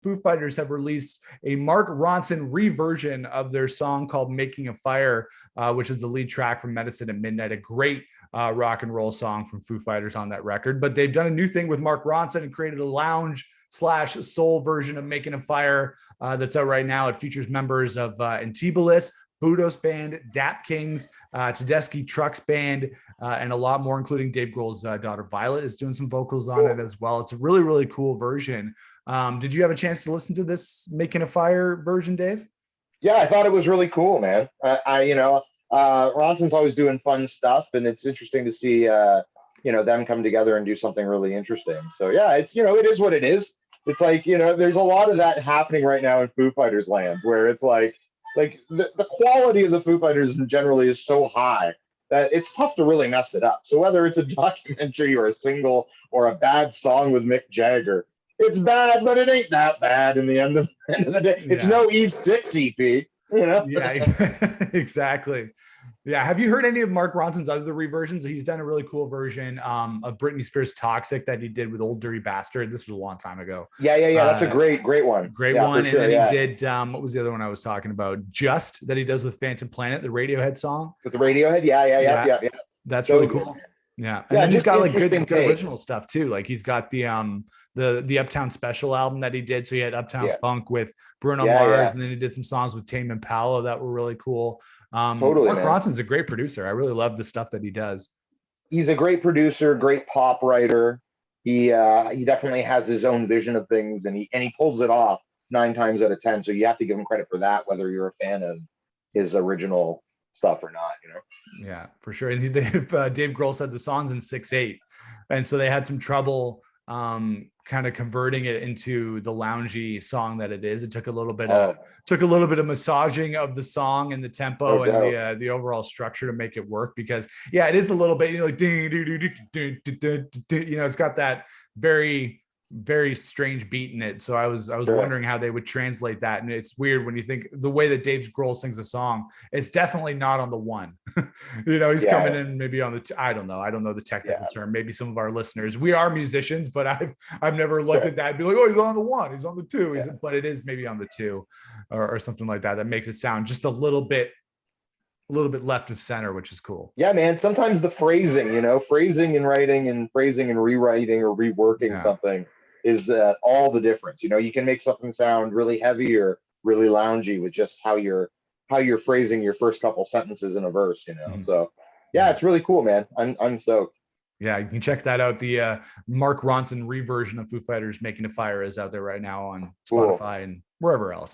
Foo Fighters have released a Mark Ronson reversion of their song called Making a Fire, which is the lead track from Medicine at Midnight, a great rock and roll song from Foo Fighters on that record. But they've done a new thing with Mark Ronson and created a lounge slash soul version of Making a Fire that's out right now. It features members of Antibolis, Budos Band, Dap Kings, Tedeschi Trucks Band, and a lot more, including Dave Grohl's daughter Violet is doing some vocals on it as well. It's a really, really cool version. Did you have a chance to listen to this Making a Fire version, Dave? Yeah, I thought it was really cool, man. Ronson's always doing fun stuff, and it's interesting to see, them come together and do something really interesting. So yeah, it's, it is what it is. It's like, there's a lot of that happening right now in Foo Fighters land, where it's like the quality of the Foo Fighters generally is so high that it's tough to really mess it up. So whether it's a documentary or a single or a bad song with Mick Jagger, it's bad, but it ain't that bad in the end of the day. It's no Eve 6 EP, Yeah, exactly. Yeah. Have you heard any of Mark Ronson's other reversions? He's done a really cool version of Britney Spears' Toxic that he did with Old Dirty Bastard. This was a long time ago. Yeah. That's a great one. Great one. And then he did, what was the other one I was talking about? Just, that he does with Phantom Planet, the Radiohead song. With the Radiohead? Yeah. That's so really cool. Yeah. And then he's got like good original stuff too. Like he's got the Uptown Special album that he did. So he had Uptown Funk with Bruno Mars, and then he did some songs with Tame Impala that were really cool. Totally, Mark Ronson's a great producer. I really love the stuff that he does. He's a great producer, great pop writer. He definitely has his own vision of things, and he pulls it off 9 times out of 10. So you have to give him credit for that, whether you're a fan of his original stuff or not. Yeah, for sure. And Dave Grohl said the song's in 6/8, and so they had some trouble kind of converting it into the loungy song that it is. It took a little bit of massaging of the song and the tempo and the overall structure to make it work, because it is a little bit like it's got that very, very strange beat in it. So I was wondering how they would translate that. And it's weird when you think the way that Dave Grohl sings a song, it's definitely not on the one. He's coming in maybe on the I don't know the technical term. Maybe some of our listeners, we are musicians, but I've never looked at that and be like, oh, he's on the 1, he's on the 2, but it is maybe on the 2 or something like that. That makes it sound just a little bit left of center, which is cool. Yeah, man. Sometimes the phrasing and writing and phrasing and rewriting or reworking something is all the difference. You can make something sound really heavy or really loungy with just how you're phrasing your first couple sentences in a verse. So it's really cool, man. I'm stoked. Yeah, you can check that out. The Mark Ronson reversion of Foo Fighters Making a Fire is out there right now on Spotify and wherever else.